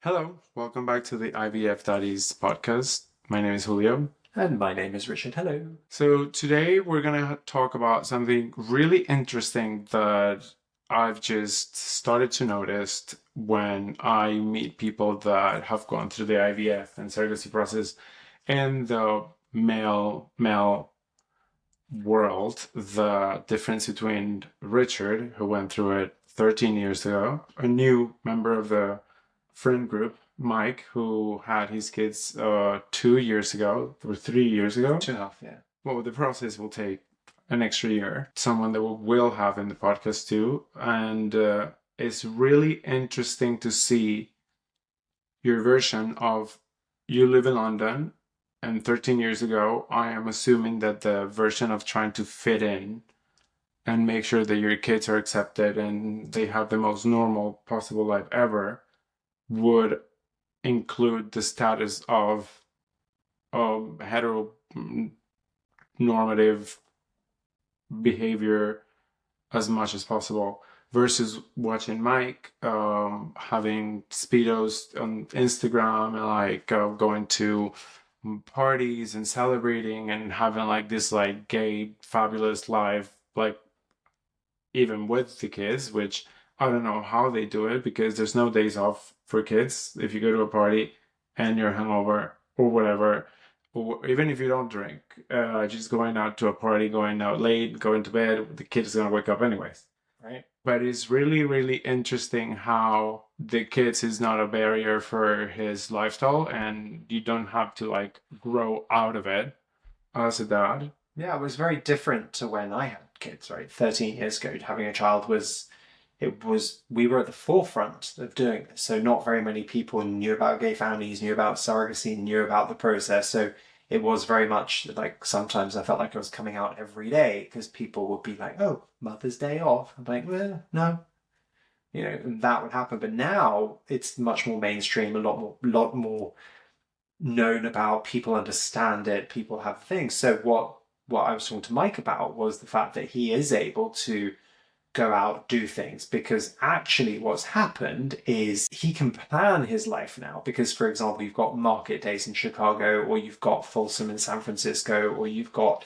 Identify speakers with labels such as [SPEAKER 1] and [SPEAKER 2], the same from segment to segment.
[SPEAKER 1] Hello, welcome back to the IVF Daddies podcast. My name is Julio.
[SPEAKER 2] And my name is Richard. Hello.
[SPEAKER 1] So today we're gonna talk about something really interesting that I've just started to notice when I meet people that have gone through the IVF and surrogacy process in the male world. The difference between Richard, who went through it 13 years ago, a new member of the friend group, Mike, who had his kids 2 years ago or 3 years ago.
[SPEAKER 2] 2.5, yeah.
[SPEAKER 1] Well, the process will take an extra year. Someone that we'll have in the podcast too. And it's really interesting to see your version of you live in London. And 13 years ago, I am assuming that the version of trying to fit in and make sure that your kids are accepted and they have the most normal possible life ever would include the status of heteronormative behavior as much as possible versus watching Mike having speedos on Instagram and going to parties and celebrating and having like this like gay fabulous life, like even with the kids, which I don't know how they do it because there's no days off for kids if you go to a party and you're hungover or whatever, or even if you don't drink, just going out to a party, going out late, going to bed, the kid's gonna wake up anyways, right? But it's really, really interesting how the kids is not a barrier for his lifestyle, and you don't have to like grow out of it as a dad.
[SPEAKER 2] Yeah, it was very different to when I had kids, right? 13 years ago, having a child we were at the forefront of doing this. So not very many people knew about gay families, knew about surrogacy, knew about the process. So it was very much like sometimes I felt like I was coming out every day because people would be like, oh, Mother's Day off. I'm like, well, no, and that would happen. But now it's much more mainstream, a lot more known about, people understand it, people have things. So what I was talking to Mike about was the fact that he is able to go out, do things, because actually what's happened is he can plan his life now. Because, for example, you've got market days in Chicago, or you've got Folsom in San Francisco, or you've got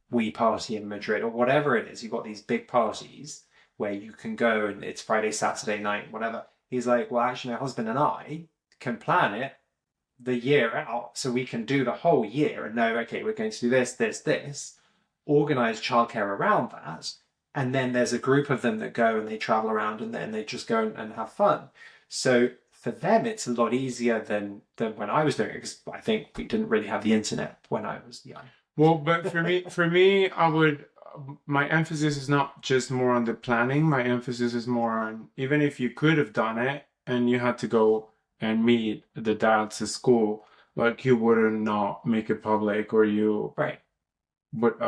[SPEAKER 2] We Party in Madrid, or whatever it is. You've got these big parties where you can go and it's Friday, Saturday night, whatever. He's like, well, actually, my husband and I can plan it the year out so we can do the whole year and know, okay, we're going to do this, organize childcare around that. And then there's a group of them that go and they travel around and then they just go and have fun. So for them, it's a lot easier than when I was doing it, because I think we didn't really have the internet when I was young.
[SPEAKER 1] Well, but for me, my emphasis is not just more on the planning. My emphasis is more on even if you could have done it and you had to go and meet the dads at school, like you wouldn't not make it public or you,
[SPEAKER 2] Right.
[SPEAKER 1] but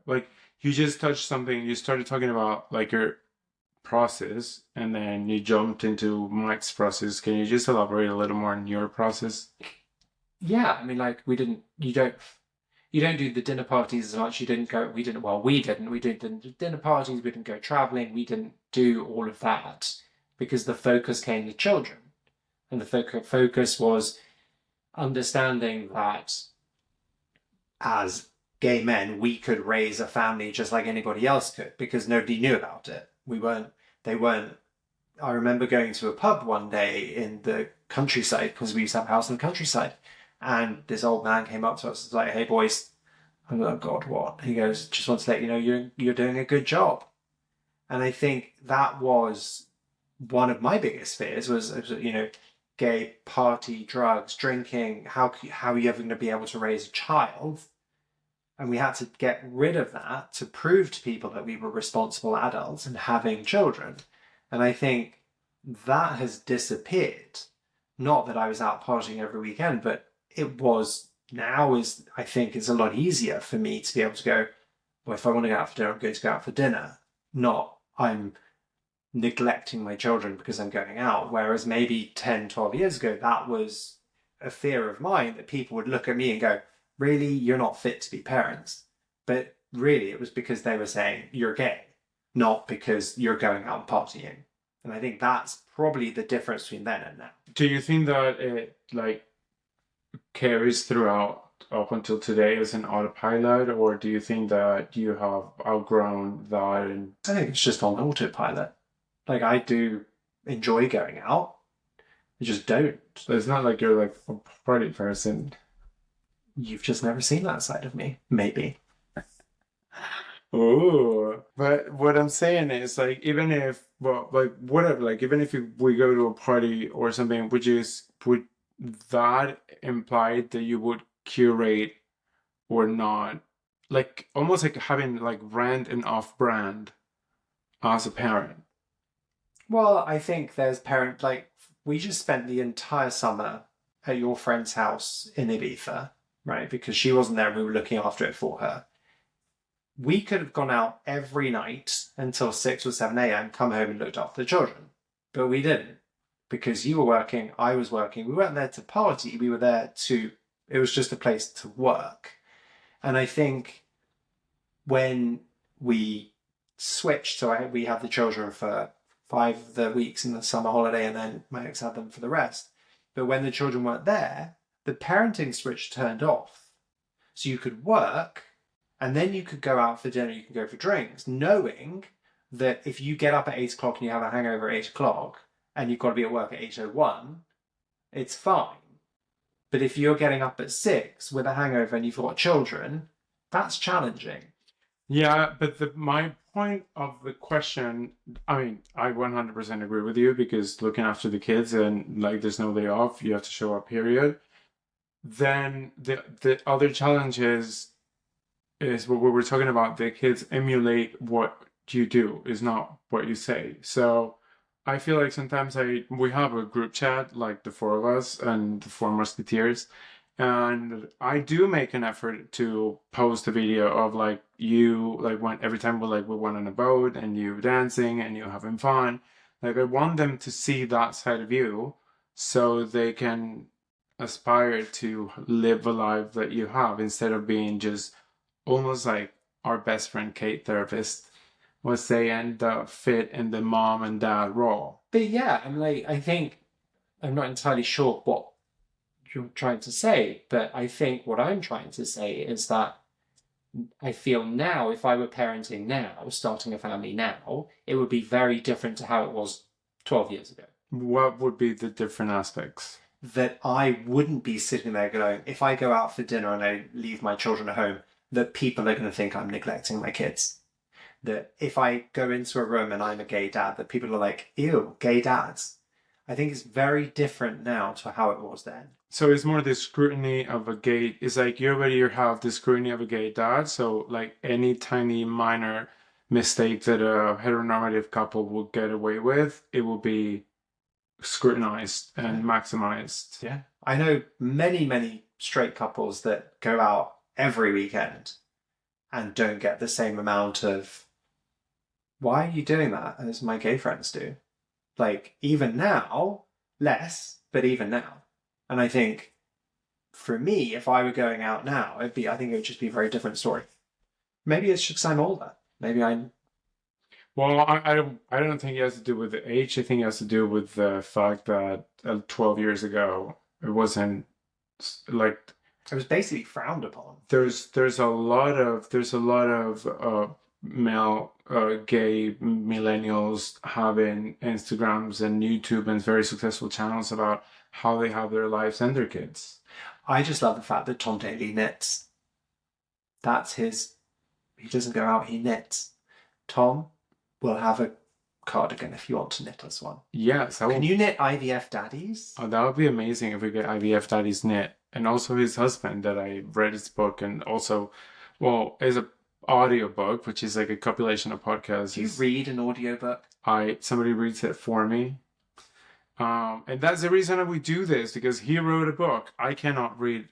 [SPEAKER 1] like you just touched something. You started talking about like your process and then you jumped into Mike's process. Can you just elaborate a little more on your process?
[SPEAKER 2] Yeah, I mean, like you don't do the dinner parties as much. You didn't go. We didn't. Well, we didn't. We did the dinner parties. We didn't go traveling. We didn't do all of that because the focus came to children, and the focus was understanding that as gay men, we could raise a family just like anybody else could because nobody knew about it. They weren't. I remember going to a pub one day in the countryside because we used to have a house in the countryside. And this old man came up to us and was like, hey, boys. I'm like, oh, God, what? He goes, just want to let you know you're doing a good job. And I think that was one of my biggest fears was gay party, drugs, drinking. How are you ever going to be able to raise a child? And we had to get rid of that to prove to people that we were responsible adults and having children. And I think that has disappeared. Not that I was out partying every weekend, but it was now is, I think, it's a lot easier for me to be able to go, well, if I want to go out for dinner, I'm going to go out for dinner. Not I'm neglecting my children because I'm going out. Whereas maybe 10, 12 years ago, that was a fear of mine that people would look at me and go, really, you're not fit to be parents. But really, it was because they were saying you're gay, not because you're going out and partying. And I think that's probably the difference between then and now.
[SPEAKER 1] Do you think that it like carries throughout up until today as an autopilot, or do you think that you have outgrown that? And
[SPEAKER 2] I think it's just on autopilot. Like, I do enjoy going out. I just don't.
[SPEAKER 1] it's not like you're like a party person.
[SPEAKER 2] You've just never seen that side of me. Maybe.
[SPEAKER 1] Oh, but what I'm saying is like even if well like whatever like even if we go to a party or something, would that imply that you would curate or not, like almost like having like brand and off brand as a parent?
[SPEAKER 2] Well, I think there's like, we just spent the entire summer at your friend's house in Ibiza, right? Because she wasn't there and we were looking after it for her. We could have gone out every night until 6 or 7 a.m., come home and looked after the children. But we didn't, because you were working, I was working. We weren't there to party, we were there to, it was just a place to work. And I think when we switched, so we had the children for 5 of the weeks in the summer holiday, and then my ex had them for the rest. But when the children weren't there, the parenting switch turned off. So you could work, and then you could go out for dinner, you could go for drinks, knowing that if you get up at 8 o'clock and you have a hangover at 8 o'clock, and you've got to be at work at 8:01, it's fine. But if you're getting up at 6 with a hangover and you've got children, that's challenging.
[SPEAKER 1] Yeah, but my point of the question, I mean, I 100% agree with you because looking after the kids and like there's no day off, you have to show up, period. Then the other challenge is what we were talking about. The kids emulate what you do, is not what you say. So I feel like sometimes we have a group chat, like the four of us and the four musketeers, and I do make an effort to post a video of like you, like when every time we went on a boat and you dancing and you having fun. Like I want them to see that side of you so they can aspire to live a life that you have instead of being just almost like our best friend Kate, therapist, was saying, the fit in the mom and dad role.
[SPEAKER 2] But yeah, I'm like, I think I'm not entirely sure what you're trying to say, but I think what I'm trying to say is that I feel now, if I were parenting now, starting a family now, it would be very different to how it was 12 years ago.
[SPEAKER 1] What would be the different aspects?
[SPEAKER 2] That I wouldn't be sitting there going, if I go out for dinner and I leave my children at home, that people are going to think I'm neglecting my kids. That if I go into a room and I'm a gay dad, that people are like, ew, gay dads. I think it's very different now to how it was then.
[SPEAKER 1] So it's more the scrutiny of a gay. It's like you already have the scrutiny of a gay dad. So like any tiny minor mistake that a heteronormative couple will get away with, it will be scrutinized and maximized.
[SPEAKER 2] Yeah. I know many, many straight couples that go out every weekend and don't get the same amount of, why are you doing that, as my gay friends do? Like, even now, less, but even now. And I think for me, if I were going out now, I think it would just be a very different story. Maybe it's just 'cause I'm older. Maybe I'm.
[SPEAKER 1] Well, I don't think it has to do with the age. I think it has to do with the fact that 12 years ago it wasn't like
[SPEAKER 2] It was basically frowned upon.
[SPEAKER 1] there's a lot of male gay millennials having Instagrams and YouTube and very successful channels about how they have their lives and their kids.
[SPEAKER 2] I just love the fact that Tom Daley knits. That's his. He doesn't go out, he knits. Tom will have a cardigan if you want to knit us one.
[SPEAKER 1] Yes,
[SPEAKER 2] Can you knit IVF daddies?
[SPEAKER 1] oh, that would be amazing if we get IVF Daddies knit. And also his husband that I read his book and also, well, is a audio book, which is like a compilation of podcasts.
[SPEAKER 2] Do you read an audiobook?
[SPEAKER 1] Somebody reads it for me. And that's the reason we do this because he wrote a book. I cannot read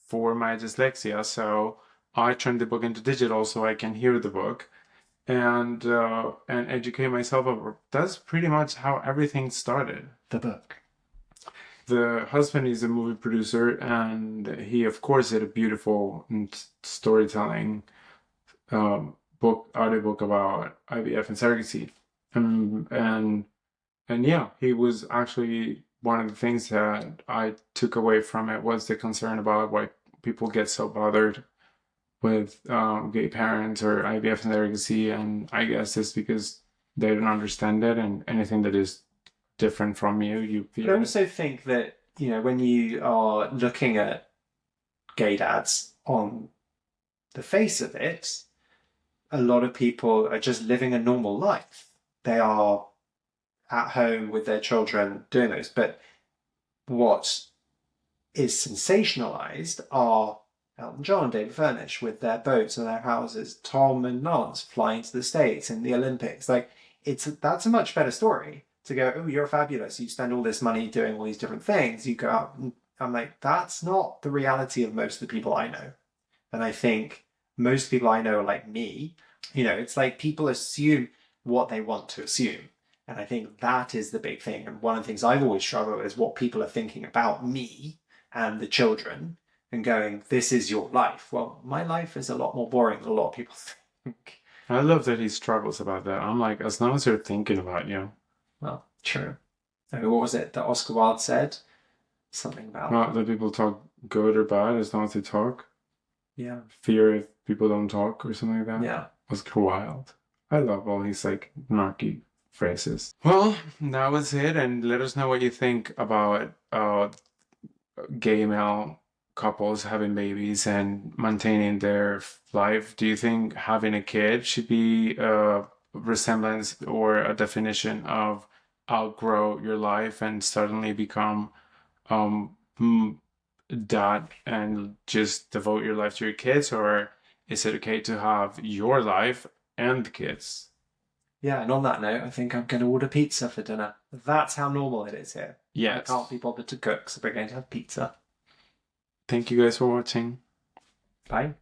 [SPEAKER 1] for my dyslexia, so I turned the book into digital so I can hear the book and educate myself over. That's pretty much how everything started.
[SPEAKER 2] The book.
[SPEAKER 1] The husband is a movie producer, and he, of course, did a beautiful storytelling audiobook about IVF and surrogacy. And And yeah, he was actually one of the things that I took away from it was the concern about why people get so bothered with gay parents or IVF and surrogacy, and I guess it's because they don't understand it, and anything that is different from you, you
[SPEAKER 2] But I
[SPEAKER 1] fear it.
[SPEAKER 2] also think that, when you are looking at gay dads on the face of it, a lot of people are just living a normal life. They are at home with their children doing this. But what is sensationalized are Elton John and David Furnish with their boats and their houses, Tom and Lance flying to the States in the Olympics. Like that's a much better story to go, oh, you're fabulous. You spend all this money doing all these different things. You go out and I'm like, that's not the reality of most of the people I know. And I think most people I know are like me. It's like people assume what they want to assume. And I think that is the big thing. And one of the things I've always struggled with is what people are thinking about me and the children and going, this is your life. Well, my life is a lot more boring than a lot of people think.
[SPEAKER 1] I love that he struggles about that. I'm like, as long as you're thinking about you.
[SPEAKER 2] Well, true. I mean, what was it that Oscar Wilde said? Something about,
[SPEAKER 1] Not that people talk good or bad, as long as they talk.
[SPEAKER 2] yeah,
[SPEAKER 1] Fear if people don't talk or something like that.
[SPEAKER 2] yeah.
[SPEAKER 1] Oscar Wilde. I love all these like narky phrases. Well, that was it, and let us know what you think about gay male couples having babies and maintaining their life. Do you think having a kid should be a resemblance or a definition of outgrow your life and suddenly become um dad and just devote your life to your kids, or is it okay to have your life and the kids?
[SPEAKER 2] Yeah, and on that note, I think I'm going to order pizza for dinner. That's how normal it is here. I can't
[SPEAKER 1] Yes.
[SPEAKER 2] be bothered to cook, so we're going to have pizza.
[SPEAKER 1] Thank you guys for watching.
[SPEAKER 2] Bye.